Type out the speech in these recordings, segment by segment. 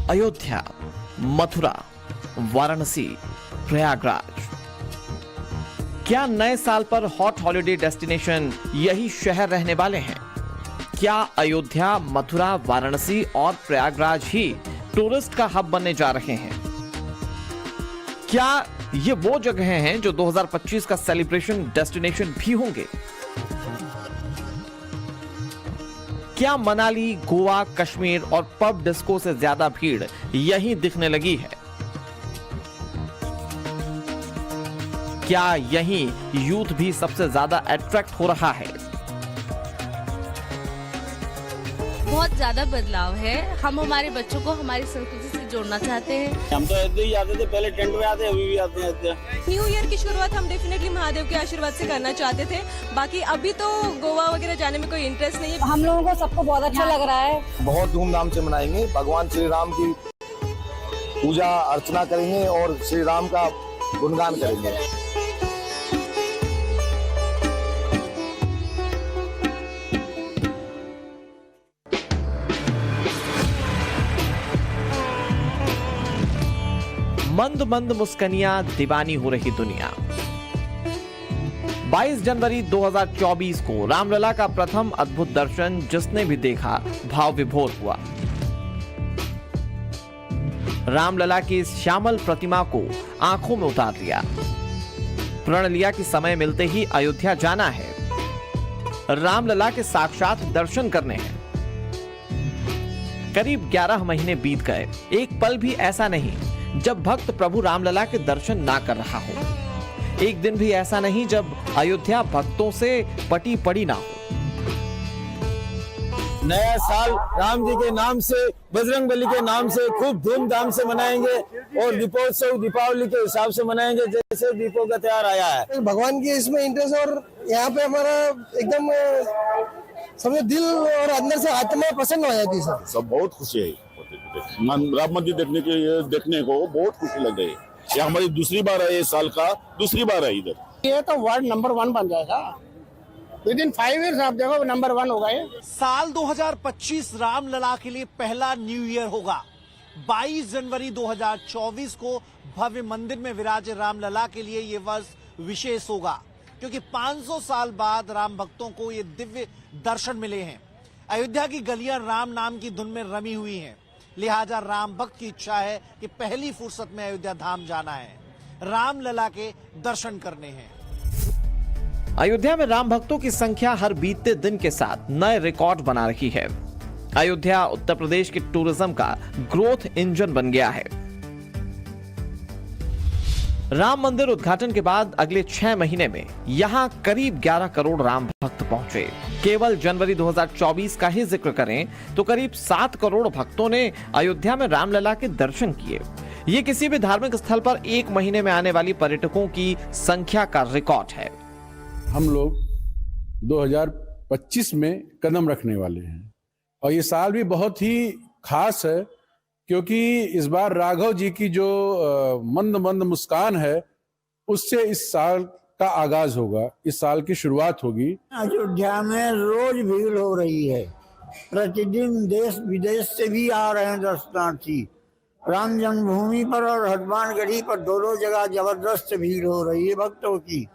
अयोध्या, मथुरा, वाराणसी, प्रयागराज। क्या नए साल पर हॉट हॉलिडे डेस्टिनेशन यही शहर रहने वाले हैं? क्या अयोध्या, मथुरा, वाराणसी और प्रयागराज ही टूरिस्ट का हब बनने जा रहे हैं? क्या ये वो जगह हैं जो 2025 का सेलिब्रेशन डेस्टिनेशन भी होंगे? क्या मनाली, गोवा, कश्मीर और पब डिस्को से ज्यादा भीड़ यहीं दिखने लगी है? क्या यहीं यूथ भी सबसे ज्यादा अट्रैक्ट हो रहा है? बहुत ज्यादा बदलाव है। हम हमारे बच्चों को हमारी संस्कृति से जोड़ना चाहते हैं। हम तो ऐसे ही आते थे, पहले टेंट में आते, अभी भी आते हैं। न्यू ईयर की शुरुआत हम डेफिनेटली महादेव के आशीर्वाद से करना चाहते थे। बाकी अभी तो गोवा वगैरह जाने में कोई इंटरेस्ट नहीं है। हम लोगों को सबको बहुत अच्छा लग रहा है। बहुत धूमधाम से मनाएंगे। भगवान श्री राम की पूजा अर्चना करेंगे और श्री राम का गुणगान करेंगे। मंद मंद मुस्कनियां, दीवानी हो रही दुनिया। 22 जनवरी 2024 को रामलला का प्रथम अद्भुत दर्शन जिसने भी देखा भाव विभोर हुआ। रामलला की इस श्यामल प्रतिमा को आंखों में उतार लिया। प्रण लिया कि समय मिलते ही अयोध्या जाना है, रामलला के साक्षात दर्शन करने हैं। करीब 11 महीने बीत गए, एक पल भी ऐसा नहीं जब भक्त प्रभु रामलला के दर्शन ना कर रहा हो। एक दिन भी ऐसा नहीं जब अयोध्या भक्तों से पटी पड़ी ना हो। नया साल राम जी के नाम से, बजरंगबली के नाम से खूब धूमधाम से मनाएंगे और दीपोत्सव दीपावली के हिसाब से मनाएंगे जैसे दीपों का त्योहार आया है। भगवान की इसमें इंटरेस्ट और यहाँ पे हमारा एकदम समझो दिल और अंदर से आत्मा प्रसन्न हो जाती है। सब बहुत खुशी है राम मंदिर देखने को बहुत खुशी लग रही है। ये हमारी दूसरी बार है, इस साल का दूसरी बार है इधर। ये तो वर्ल्ड नंबर 1 बन जाएगा। विदिन 5 इयर्स आप देखो नंबर 1 होगा ये। साल 2025 रामलला के लिए पहला न्यू ईयर होगा। 22 जनवरी 2024 को भव्य मंदिर में विराजे रामलला के लिए ये वर्ष विशेष होगा, क्योंकि 500 साल बाद राम भक्तों को ये दिव्य दर्शन मिले हैं। अयोध्या की गलियां राम नाम की धुन में रमी हुई हैं, लिहाजा राम भक्त की इच्छा है कि पहली फुर्सत में अयोध्या धाम जाना है, रामलला के दर्शन करने हैं। अयोध्या में राम भक्तों की संख्या हर बीतते दिन के साथ नए रिकॉर्ड बना रही है। अयोध्या उत्तर प्रदेश के टूरिज्म का ग्रोथ इंजन बन गया है। राम मंदिर उद्घाटन के बाद अगले 6 महीने में यहां करीब 11 करोड़ राम भक्त पहुंचे। केवल जनवरी 2024 का ही जिक्र करें तो करीब 7 करोड़ भक्तों ने अयोध्या में रामलला के दर्शन किए। ये किसी भी धार्मिक स्थल पर एक महीने में आने वाली पर्यटकों की संख्या का रिकॉर्ड है। हम लोग 2025 में कदम रखने वाले हैं और ये साल भी बहुत ही खास है, क्योंकि इस बार राघव जी की जो मंद मंद मुस्कान है उससे इस साल का आगाज होगा, इस साल की शुरुआत होगी। अयोध्या में रोज भीड़ हो रही है। प्रतिदिन देश विदेश से भी आ रहे हैं दर्शनार्थी। राम जन्मभूमि पर और हनुमानगढ़ी पर दोनों जगह जबरदस्त भीड़ हो रही है भक्तों की,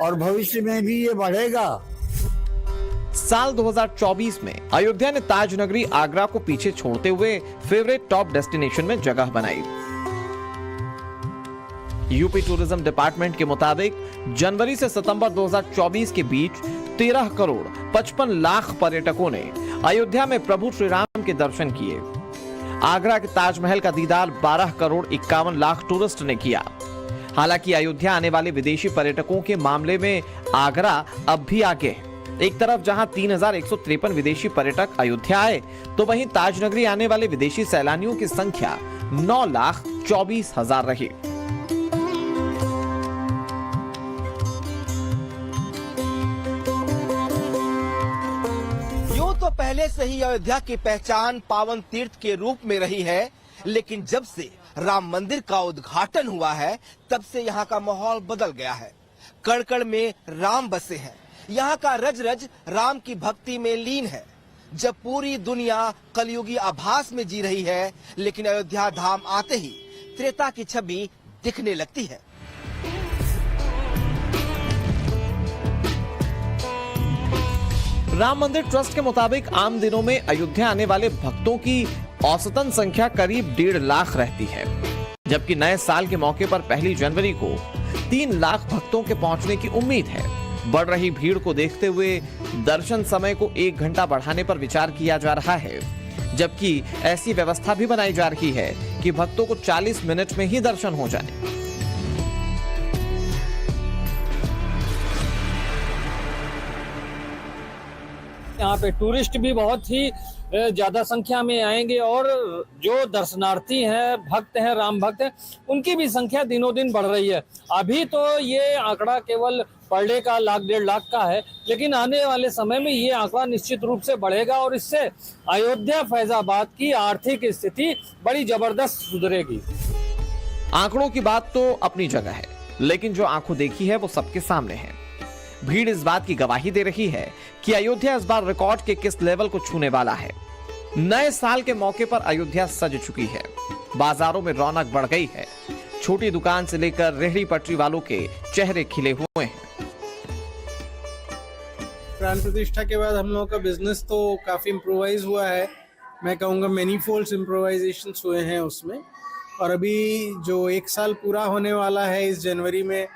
और भविष्य में भी ये बढ़ेगा। साल 2024 में अयोध्या ने ताज नगरी आगरा को पीछे छोड़ते हुए फेवरेट टॉप डेस्टिनेशन में जगह बनाई। यूपी टूरिज्म डिपार्टमेंट के मुताबिक जनवरी से सितंबर 2024 के बीच 13 करोड़ 55 लाख पर्यटकों ने अयोध्या में प्रभु श्री राम के दर्शन किए। आगरा के ताजमहल का दीदार 12 करोड़ 51 लाख टूरिस्ट ने किया। हालांकि अयोध्या आने वाले विदेशी पर्यटकों के मामले में आगरा अब भी आगे है। एक तरफ जहां 3153 विदेशी पर्यटक अयोध्या आए, तो वहीं ताजनगरी आने वाले विदेशी सैलानियों की संख्या 9,24,000 रही। यूं तो पहले से ही अयोध्या की पहचान पावन तीर्थ के रूप में रही है, लेकिन जब से राम मंदिर का उद्घाटन हुआ है तब से यहाँ का माहौल बदल गया है। कण कण में राम बसे हैं। यहाँ का रज रज राम की भक्ति में लीन है। जब पूरी दुनिया कलयुगी आभास में जी रही है, लेकिन अयोध्या धाम आते ही त्रेता की छवि दिखने लगती है। राम मंदिर ट्रस्ट के मुताबिक आम दिनों में अयोध्या आने वाले भक्तों की औसतन संख्या करीब 1.5 लाख रहती है, जबकि नए साल के मौके पर 1 जनवरी को 3 लाख भक्तों के पहुंचने की उम्मीद है। बढ़ रही भीड़ को देखते हुए दर्शन समय को 1 घंटा बढ़ाने पर विचार किया जा रहा है, जबकि ऐसी व्यवस्था भी बनाई जा रही है कि भक्तों को 40 मिनट में ही दर्शन हो जाए। यहाँ पे टूरिस्ट भी बहुत ही ज्यादा संख्या में आएंगे और जो दर्शनार्थी हैं, भक्त हैं, राम भक्त हैं, उनकी भी संख्या दिनों दिन बढ़ रही है। अभी तो ये आंकड़ा केवल पर डे का 1.5 लाख का है, लेकिन आने वाले समय में ये आंकड़ा निश्चित रूप से बढ़ेगा और इससे अयोध्या फैजाबाद की आर्थिक स्थिति बड़ी जबरदस्त सुधरेगी। आंकड़ों की बात तो अपनी जगह है, लेकिन जो आंखों देखी है वो सबके सामने है। भीड़ इस बात की गवाही दे रही है कि अयोध्या इस बार रिकॉर्ड के किस लेवल को छूने वाला है। नए साल के मौके पर अयोध्या सज चुकी है, बाजारों में रौनक बढ़ गई है, छोटी दुकान से लेकर रेहड़ी पटरी वालों के चेहरे खिले हुए हैं। प्राण प्रतिष्ठा के बाद हम लोगों का बिजनेस तो काफी इम्प्रोवाइज हुआ है। मैं कहूँगा मैनी फोल्ड्स इम्प्रोवाइजेशन हुए हैं उसमें, और अभी जो 1 साल पूरा होने वाला है इस जनवरी में,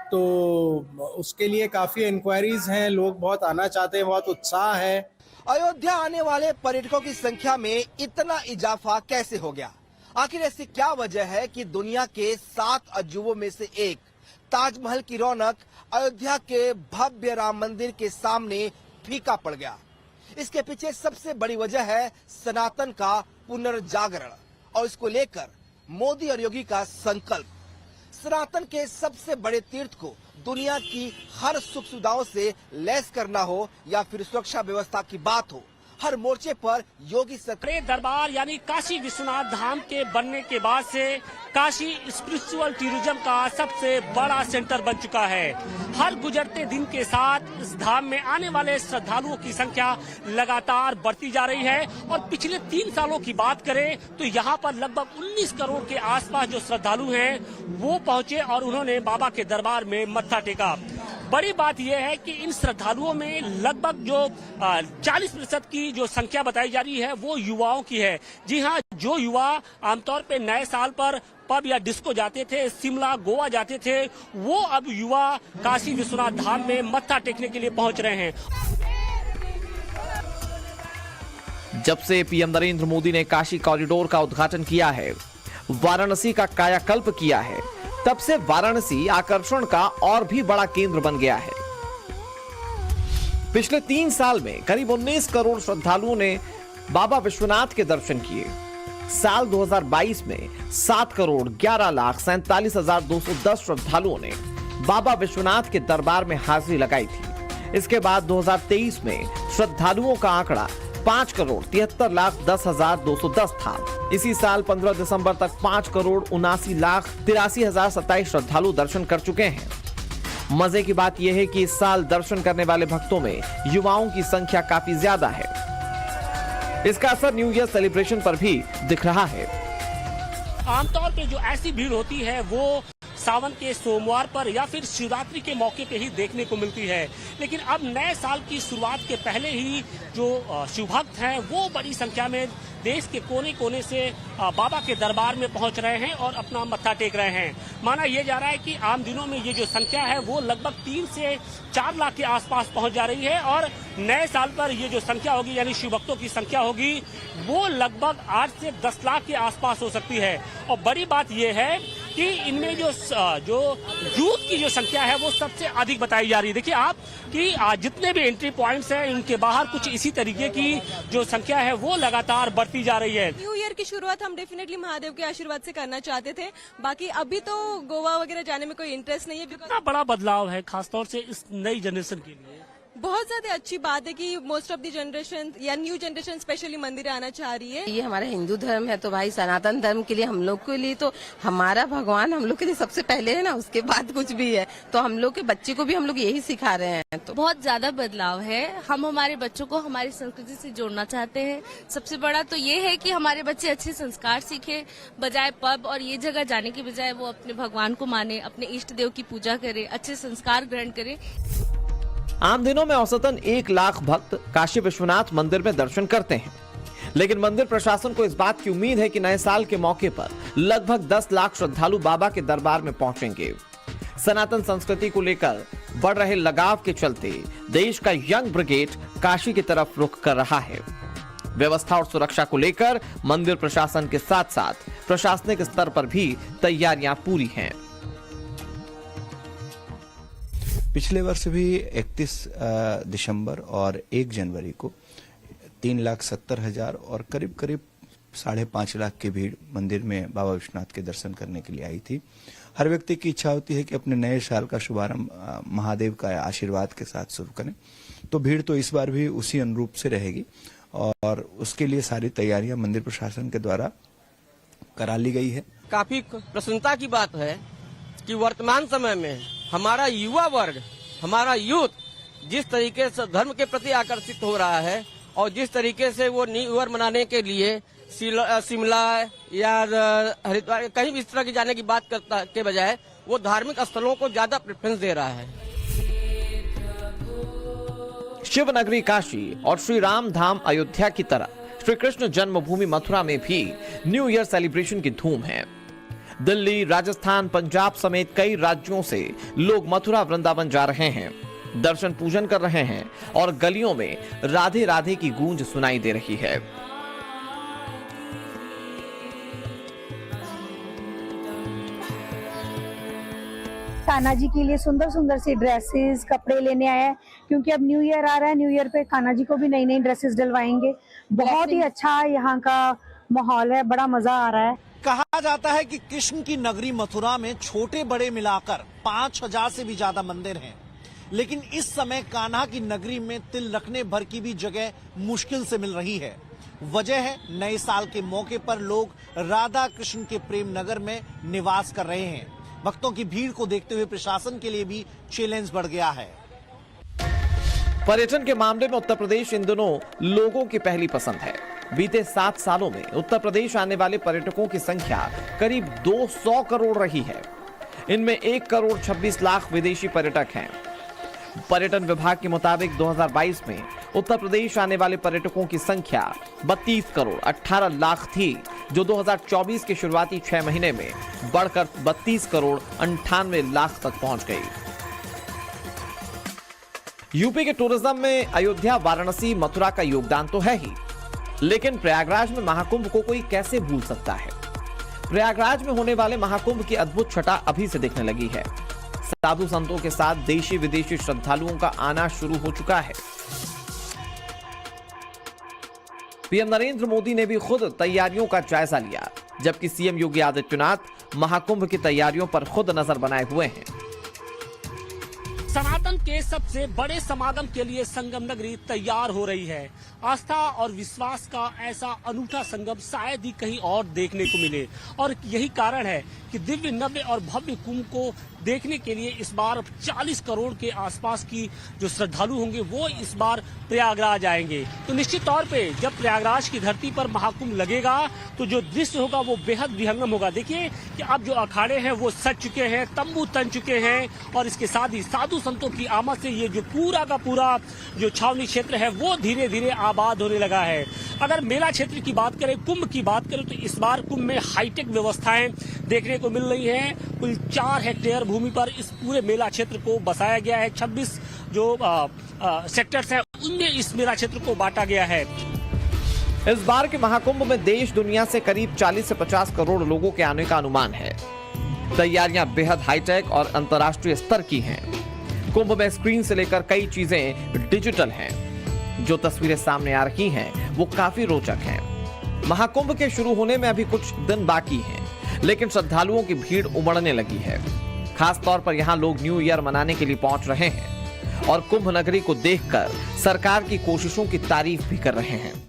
तो उसके लिए काफी इंक्वायरीज हैं, लोग बहुत आना चाहते हैं, बहुत उत्साह है। अयोध्या आने वाले पर्यटकों की संख्या में इतना इजाफा कैसे हो गया? आखिर ऐसी क्या वजह है कि दुनिया के 7 अजूबों में से एक ताजमहल की रौनक अयोध्या के भव्य राम मंदिर के सामने फीका पड़ गया? इसके पीछे सबसे बड़ी वजह है सनातन का पुनर्जागरण, और इसको लेकर मोदी और योगी का संकल्प। सनातन के सबसे बड़े तीर्थ को दुनिया की हर सुख सुविधाओं से लैस करना हो या फिर सुरक्षा व्यवस्था की बात हो, हर मोर्चे पर योगी सरकार दरबार यानी काशी विश्वनाथ धाम के बनने के बाद से काशी स्पिरिचुअल टूरिज्म का सबसे बड़ा सेंटर बन चुका है। हर गुजरते दिन के साथ इस धाम में आने वाले श्रद्धालुओं की संख्या लगातार बढ़ती जा रही है, और पिछले 3 सालों की बात करें तो यहाँ पर लगभग 19 करोड़ के आसपास जो श्रद्धालु हैं वो पहुंचे और उन्होंने बाबा के दरबार में मत्था टेका। बड़ी बात यह है कि इन श्रद्धालुओं में लगभग जो 40% की जो संख्या बताई जा रही है वो युवाओं की है। जी हाँ, जो युवा आमतौर पे नए साल पर पब या डिस्को जाते थे, शिमला गोवा जाते थे, वो अब युवा काशी विश्वनाथ धाम में मत्था टेकने के लिए पहुंच रहे हैं। जब से पीएम नरेंद्र मोदी ने काशी कॉरिडोर का उद्घाटन किया है, वाराणसी का कायाकल्प किया है, तब से वाराणसी आकर्षण का और भी बड़ा केंद्र बन गया है। पिछले 3 साल में करीब 19 करोड़ श्रद्धालुओं ने बाबा विश्वनाथ के दर्शन किए। साल 2022 में 7 करोड़ 11 लाख 47,210 श्रद्धालुओं ने बाबा विश्वनाथ के दरबार में हाजिरी लगाई थी। इसके बाद 2023 में श्रद्धालुओं का आंकड़ा 5 करोड़ 73 लाख 10,210 था। इसी साल 15 दिसंबर तक 5 करोड़ 79 लाख 83,027 श्रद्धालु दर्शन कर चुके हैं। मजे की बात यह है कि इस साल दर्शन करने वाले भक्तों में युवाओं की संख्या काफी ज्यादा है। इसका असर न्यू ईयर सेलिब्रेशन पर भी दिख रहा है। आमतौर पे जो ऐसी भीड़ होती है वो सावन के सोमवार पर या फिर शिवरात्रि के मौके पे ही देखने को मिलती है, लेकिन अब नए साल की शुरुआत के पहले ही जो शिवभक्त हैं वो बड़ी संख्या में देश के कोने कोने से बाबा के दरबार में पहुंच रहे हैं और अपना मत्था टेक रहे हैं। माना यह जा रहा है कि आम दिनों में ये जो संख्या है वो लगभग 3 से 4 लाख के आसपास पहुंच जा रही है, और नए साल पर ये जो संख्या होगी यानी शिवभक्तों की संख्या होगी वो लगभग 8 से 10 लाख के आसपास हो सकती है। और बड़ी बात यह है कि इनमें जो यूथ की जो संख्या है वो सबसे अधिक बताई जा रही है। देखिए आप कि जितने भी एंट्री पॉइंट्स हैं इनके बाहर कुछ इसी तरीके की जो संख्या है वो लगातार बढ़ती जा रही है। न्यू ईयर की शुरुआत हम डेफिनेटली महादेव के आशीर्वाद से करना चाहते थे। बाकी अभी तो गोवा वगैरह जाने में कोई इंटरेस्ट नहीं है। कितना बड़ा बदलाव है खासतौर से इस नई जनरेशन के लिए? बहुत ज्यादा अच्छी बात है कि मोस्ट ऑफ द जनरेशन या न्यू जनरेशन स्पेशली मंदिर आना चाह रही है। ये हमारा हिंदू धर्म है तो भाई सनातन धर्म के लिए हम लोग के लिए तो हमारा भगवान हम लोग के लिए सबसे पहले है ना, उसके बाद कुछ भी है। तो हम लोग के बच्चे को भी हम लोग यही सिखा रहे हैं। तो बहुत ज्यादा बदलाव है। हम हमारे बच्चों को हमारी संस्कृति से जोड़ना चाहते हैं। सबसे बड़ा तो ये है कि हमारे बच्चे अच्छे संस्कार सीखे, बजाय पब और ये जगह जाने की बजाय वो अपने भगवान को माने, अपने इष्ट देव की पूजा करे, अच्छे संस्कार ग्रहण करे। आम दिनों में औसतन 1 लाख भक्त काशी विश्वनाथ मंदिर में दर्शन करते हैं, लेकिन मंदिर प्रशासन को इस बात की उम्मीद है कि नए साल के मौके पर लगभग 10 लाख श्रद्धालु बाबा के दरबार में पहुंचेंगे। सनातन संस्कृति को लेकर बढ़ रहे लगाव के चलते देश का यंग ब्रिगेड काशी की तरफ रुख कर रहा है। व्यवस्था और सुरक्षा को लेकर मंदिर प्रशासन के साथ साथ प्रशासनिक स्तर पर भी तैयारियां पूरी हैं। पिछले वर्ष भी 31 दिसंबर और 1 जनवरी को 3,70,000 और करीब 5.5 लाख की भीड़ मंदिर में बाबा विश्वनाथ के दर्शन करने के लिए आई थी। हर व्यक्ति की इच्छा होती है कि अपने नए साल का शुभारंभ महादेव का आशीर्वाद के साथ शुरू करें, तो भीड़ तो इस बार भी उसी अनुरूप से रहेगी और उसके लिए सारी तैयारियां मंदिर प्रशासन के द्वारा करा ली गई है। काफी प्रसन्नता की बात है कि वर्तमान समय में हमारा युवा वर्ग, हमारा यूथ जिस तरीके से धर्म के प्रति आकर्षित हो रहा है और जिस तरीके से वो न्यू ईयर मनाने के लिए शिमला या हरिद्वार कहीं भी इस तरह की जाने की बात करता के बजाय वो धार्मिक स्थलों को ज्यादा प्रेफरेंस दे रहा है। शिव नगरी काशी और श्री राम धाम अयोध्या की तरह श्री कृष्ण जन्मभूमि मथुरा में भी न्यू ईयर सेलिब्रेशन की धूम है। दिल्ली, राजस्थान, पंजाब समेत कई राज्यों से लोग मथुरा वृंदावन जा रहे हैं, दर्शन पूजन कर रहे हैं और गलियों में राधे राधे की गूंज सुनाई दे रही है। कान्हा जी के लिए सुंदर सुंदर सी ड्रेसेस, कपड़े लेने आए हैं क्योंकि अब न्यू ईयर आ रहा है। न्यू ईयर पे कान्हा जी को भी नई नई ड्रेसेस डलवाएंगे। बहुत ही अच्छा यहाँ का माहौल है, बड़ा मजा आ रहा है। कहा जाता है कि कृष्ण की नगरी मथुरा में छोटे बड़े मिलाकर 5,000 से भी ज्यादा मंदिर हैं, लेकिन इस समय कान्हा की नगरी में तिल रखने भर की भी जगह मुश्किल से मिल रही है। वजह है नए साल के मौके पर लोग राधा कृष्ण के प्रेम नगर में निवास कर रहे हैं। भक्तों की भीड़ को देखते हुए प्रशासन के लिए भी चैलेंज बढ़ गया है। पर्यटन के मामले में उत्तर प्रदेश इन दिनों लोगों की पहली पसंद है। बीते 7 सालों में उत्तर प्रदेश आने वाले पर्यटकों की संख्या करीब 200 करोड़ रही है। इनमें 1 करोड़ 26 लाख विदेशी पर्यटक हैं। पर्यटन विभाग के मुताबिक 2022 में उत्तर प्रदेश आने वाले पर्यटकों की संख्या 32 करोड़ 18 लाख थी, जो 2024 के शुरुआती 6 महीने में बढ़कर 32 करोड़ 98 लाख तक पहुंच गई। यूपी के टूरिज्म में अयोध्या, वाराणसी, मथुरा का योगदान तो है ही, लेकिन प्रयागराज में महाकुंभ को कोई कैसे भूल सकता है। प्रयागराज में होने वाले महाकुंभ की अद्भुत छटा अभी से दिखने लगी है। साधु संतों के साथ देशी विदेशी श्रद्धालुओं का आना शुरू हो चुका है। पीएम नरेंद्र मोदी ने भी खुद तैयारियों का जायजा लिया, जबकि सीएम योगी आदित्यनाथ महाकुंभ की तैयारियों पर खुद नजर बनाए हुए हैं। सनातन के सबसे बड़े समागम के लिए संगम नगरी तैयार हो रही है। आस्था और विश्वास का ऐसा अनूठा संगम शायद ही कहीं और देखने को मिले, और यही कारण है कि दिव्य, नव्य और भव्य कुंभ को देखने के लिए इस बार 40 करोड़ के आसपास की जो श्रद्धालु होंगे वो इस बार प्रयागराज आएंगे। तो निश्चित तौर पे जब प्रयागराज की धरती पर महाकुंभ लगेगा तो जो दृश्य होगा वो बेहद विहंगम होगा। देखिए कि अब जो अखाड़े हैं वो सज चुके हैं, तंबू तन चुके हैं, और इसके साथ ही साधु संतों की आमद से ये जो पूरा का पूरा जो छावनी क्षेत्र है वो धीरे धीरे आबाद होने लगा है। अगर मेला क्षेत्र की बात करें, कुंभ की बात करें, तो इस बार कुंभ में हाईटेक व्यवस्थाएं देखने को मिल रही हैं। कुल 4 हेक्टेयर भूमि पर इस पूरे मेला क्षेत्र को बसाया गया है। 26 जो सेक्टर्स हैं उनमें इस मेला क्षेत्र को बांटा गया है। इस बार के महाकुंभ में देश दुनिया से करीब 40 से 50 करोड़ लोगों के आने का अनुमान है। तैयारियां बेहद हाईटेक और अंतर्राष्ट्रीय स्तर की हैं। कुंभ में स्क्रीन से लेकर कई चीजें डिजिटल हैं। जो तस्वीरें सामने आ रही हैं वो काफी रोचक हैं। महाकुंभ के शुरू होने में अभी कुछ दिन बाकी हैं, लेकिन श्रद्धालुओं की भीड़ उमड़ने लगी है। खास तौर पर यहां लोग न्यू ईयर मनाने के लिए पहुंच रहे हैं। और कुंभ नगरी को देखकर सरकार की कोशिशों की तारीफ भी कर रहे हैं।